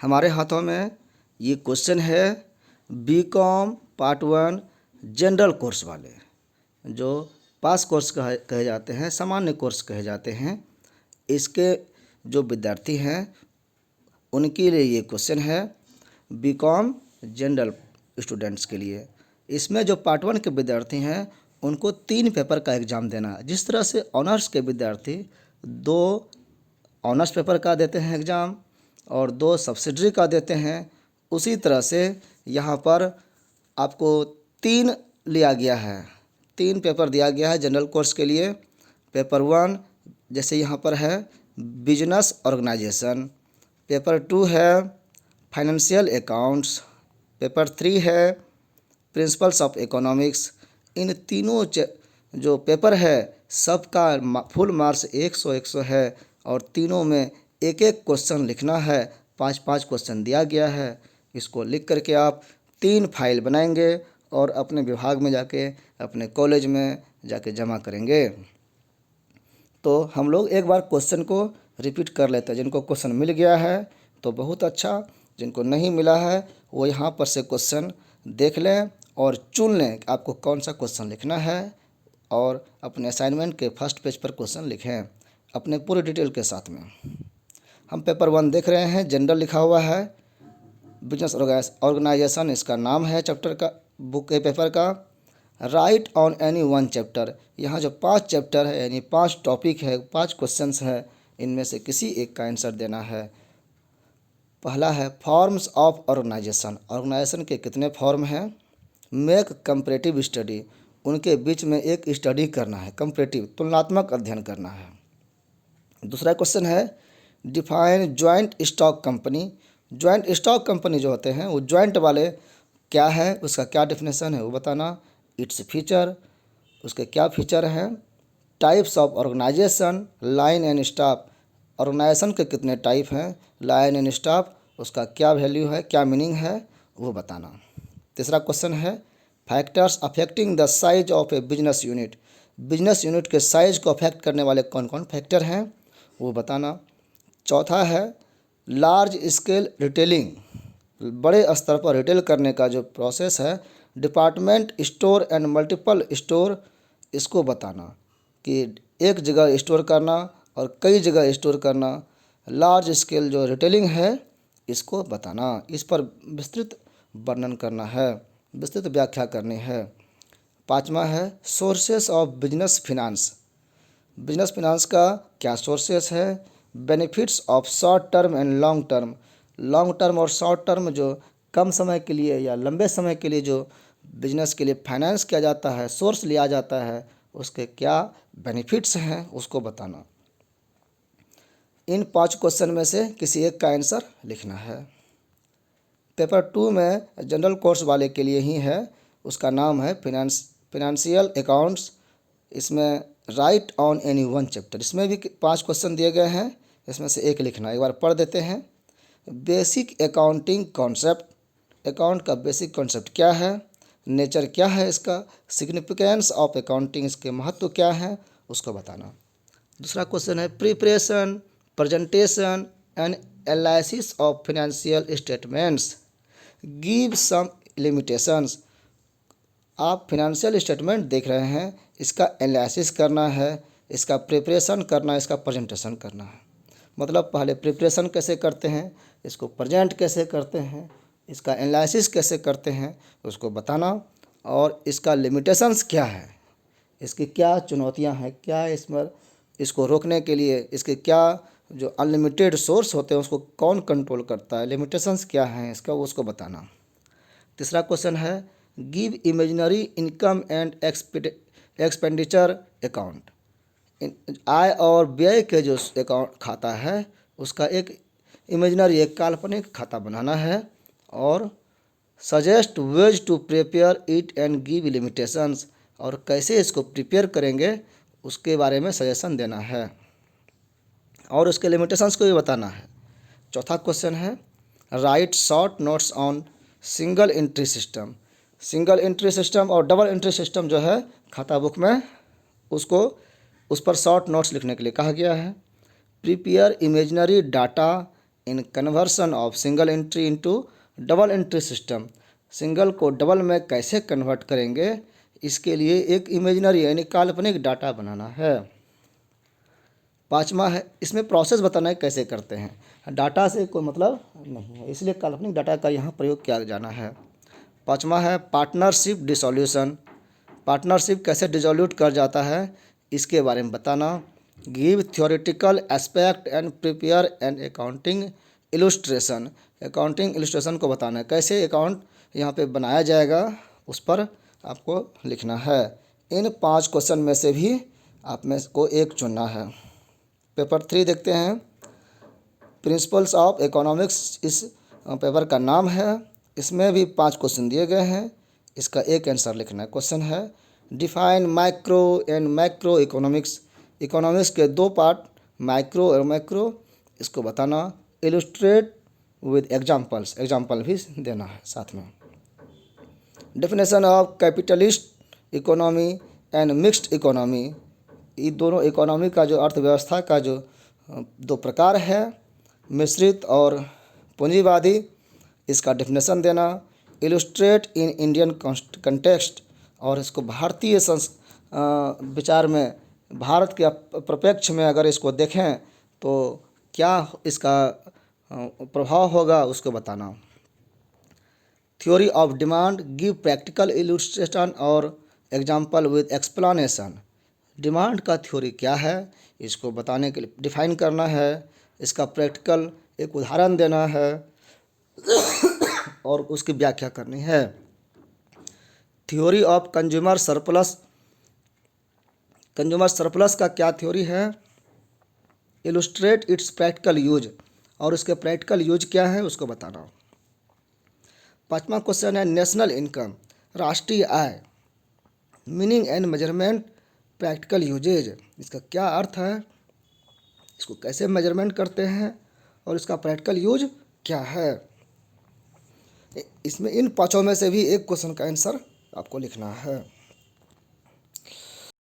हमारे हाथों में ये क्वेश्चन है बीकॉम पार्ट 1 जनरल कोर्स वाले, जो पास कोर्स कहे जाते हैं, सामान्य कोर्स कहे जाते हैं। इसके जो विद्यार्थी हैं उनके लिए ये क्वेश्चन है बीकॉम जनरल स्टूडेंट्स के लिए। इसमें जो पार्ट 1 के विद्यार्थी हैं उनको 3 पेपर का एग्ज़ाम देना है। जिस तरह से ऑनर्स के विद्यार्थी 2 ऑनर्स पेपर का देते हैं एग्ज़ाम और 2 सब्सिडरी का देते हैं, उसी तरह से यहाँ पर आपको 3 लिया गया है, 3 पेपर दिया गया है जनरल कोर्स के लिए। पेपर 1 जैसे यहाँ पर है बिजनेस ऑर्गेनाइजेशन, पेपर 2 है फाइनेंशियल अकाउंट्स, पेपर 3 है प्रिंसिपल्स ऑफ इकोनॉमिक्स। इन तीनों जो पेपर है सबका फुल मार्क्स 100 है और तीनों में एक एक क्वेश्चन लिखना है। 5-5 क्वेश्चन दिया गया है। इसको लिख करके आप 3 फाइल बनाएंगे और अपने विभाग में जाके, अपने कॉलेज में जाके जमा करेंगे। तो हम लोग एक बार क्वेश्चन को रिपीट कर लेते हैं। जिनको क्वेश्चन मिल गया है तो बहुत अच्छा, जिनको नहीं मिला है वो यहाँ पर से क्वेश्चन देख लें और चुन लें कि आपको कौन सा क्वेश्चन लिखना है और अपने असाइनमेंट के फर्स्ट पेज पर क्वेश्चन लिखें अपने पूरी डिटेल के साथ में। हम पेपर 1 देख रहे हैं, जनरल लिखा हुआ है, बिजनेस ऑर्गेनाइजेशन इसका नाम है चैप्टर का, बुक के पेपर का। राइट ऑन एनी 1 चैप्टर, यहाँ जो 5 चैप्टर है यानी 5 टॉपिक है, 5 क्वेश्चंस है, इनमें से किसी एक का आंसर देना है। पहला है फॉर्म्स ऑफ ऑर्गेनाइजेशन, ऑर्गेनाइजेशन के कितने फॉर्म हैं। मेक कंपैरेटिव स्टडी, उनके बीच में एक स्टडी करना है, कंपैरेटिव तुलनात्मक अध्ययन करना है। दूसरा क्वेश्चन है define joint stock company, joint stock company जो होते हैं वो जॉइंट वाले क्या है, उसका क्या डेफिनेशन है वो बताना। इट्स फीचर, उसके क्या फीचर हैं। Types of organisation, line and staff, organisation के कितने टाइप हैं, लाइन एंड स्टाफ उसका क्या वैल्यू है, क्या मीनिंग है वो बताना। तीसरा क्वेश्चन है factors affecting the size of A business unit, business unit के साइज को अफेक्ट करने वाले कौन कौन फैक्टर हैं वो बताना। चौथा है लार्ज स्केल रिटेलिंग, बड़े स्तर पर रिटेल करने का जो प्रोसेस है, department store and multiple store, इसको बताना कि एक जगह स्टोर करना और कई जगह स्टोर करना। लार्ज स्केल जो रिटेलिंग है इसको बताना, इस पर विस्तृत वर्णन करना है, विस्तृत व्याख्या करनी है। पांचवा है sources of business finance, business finance का क्या सोर्सेस है। Benefits of short term and long term, long term और शॉर्ट टर्म जो कम समय के लिए या लंबे समय के लिए जो बिजनेस के लिए फाइनेंस किया जाता है, सोर्स लिया जाता है, उसके क्या बेनिफिट्स हैं उसको बताना। इन 5 क्वेश्चन में से किसी एक का आंसर लिखना है। पेपर 2 में जनरल कोर्स वाले के लिए ही है, उसका नाम है फिनेंशियल अकाउंट्स। इसमें राइट ऑन एनी 1 चैप्टर, इसमें भी 5 क्वेश्चन दिए गए हैं, इसमें से एक लिखना। एक बार पढ़ देते हैं। बेसिक अकाउंटिंग कॉन्सेप्ट, अकाउंट का बेसिक कॉन्सेप्ट क्या है, नेचर क्या है इसका, सिग्निफिकेंस ऑफ अकाउंटिंग, इसके महत्व क्या है उसको बताना। दूसरा क्वेश्चन है preparation, presentation and analysis of financial statements, give some limitations. आप फाइनेंशियल स्टेटमेंट देख रहे हैं, इसका एनालिसिस करना है, इसका प्रिपरेशन करना है, इसका प्रेजेंटेशन करना है। मतलब पहले प्रिपरेशन कैसे करते हैं, इसको प्रेजेंट कैसे करते हैं, इसका एनालिसिस कैसे करते हैं उसको बताना, और इसका लिमिटेशंस क्या है, इसकी क्या चुनौतियां हैं, क्या इसमें इसको रोकने के लिए इसके क्या जो अनलिमिटेड सोर्स होते हैं उसको कौन कंट्रोल करता है, लिमिटेशंस क्या हैं इसका उसको बताना। तीसरा क्वेश्चन है give imaginary income and expenditure account, आय और व्यय के जो अकाउंट खाता है उसका एक इमेजिनरी, एक काल्पनिक खाता बनाना है, और suggest ways to prepare it and give limitations, और कैसे इसको प्रिपेयर करेंगे उसके बारे में सजेशन देना है और उसके लिमिटेशंस को भी बताना है। चौथा क्वेश्चन है right short notes on single entry system, single entry system और डबल एंट्री सिस्टम जो है खाता बुक में, उसको उस पर शॉर्ट नोट्स लिखने के लिए कहा गया है। Prepare imaginary data in conversion of single entry into double entry system. Single को डबल में कैसे कन्वर्ट करेंगे, इसके लिए एक इमेजिनरी यानी काल्पनिक डाटा बनाना है। पाँचवा है, इसमें प्रोसेस बताना है कैसे करते हैं। डाटा से कोई मतलब नहीं है, इसलिए काल्पनिक डाटा का यहाँ प्रयोग किया जाना है। पाँचवा है पार्टनरशिप डिसोल्यूशन। पार्टनरशिप कैसे डिसोल्यूट कर जाता है, इसके बारे में बताना। Give theoretical aspect and prepare an accounting illustration. Accounting illustration को बताना है, कैसे अकाउंट यहाँ पे बनाया जाएगा, उस पर आपको लिखना है। इन 5 क्वेश्चन में से भी आप में को एक चुनना है। पेपर 3 देखते हैं। प्रिंसिपल्स ऑफ इकोनॉमिक्स इस पेपर का नाम है। इसमें भी 5 क्वेश्चन दिए गए हैं, इसका एक आंसर लिखना है। क्वेश्चन है define micro and macro economics. Economics के 2 पार्ट, माइक्रो और मैक्रो, इसको बताना। इलुस्ट्रेट विद एग्जाम्पल्स, एग्जाम्पल भी देना है साथ में। Definition of capitalist economy and mixed economy. ये दोनों इकोनॉमी का जो अर्थव्यवस्था का जो 2 प्रकार है, मिश्रित और पूंजीवादी, इसका डेफिनेशन देना। इलुस्ट्रेट इन इंडियन कंटेक्स्ट, और इसको भारतीय विचार में, भारत के प्रपक्ष में अगर इसको देखें तो क्या इसका प्रभाव होगा, उसको बताना। Theory of demand, give practical illustration और एग्जाम्पल विद एक्सप्लेनेशन। डिमांड का थ्योरी क्या है, इसको बताने के लिए डिफाइन करना है, इसका प्रैक्टिकल एक उदाहरण देना है और उसकी व्याख्या करनी है। Theory of consumer surplus, consumer surplus का क्या थ्योरी है, इलुस्ट्रेट इट्स प्रैक्टिकल यूज, और उसके प्रैक्टिकल यूज क्या है उसको बताना। 5वां क्वेश्चन है नेशनल इनकम, राष्ट्रीय आय, meaning and measurement, practical uses, इसका क्या अर्थ है, इसको कैसे मेजरमेंट करते हैं और इसका प्रैक्टिकल यूज क्या है। इसमें इन 5 में से भी एक क्वेश्चन का आंसर आपको लिखना है।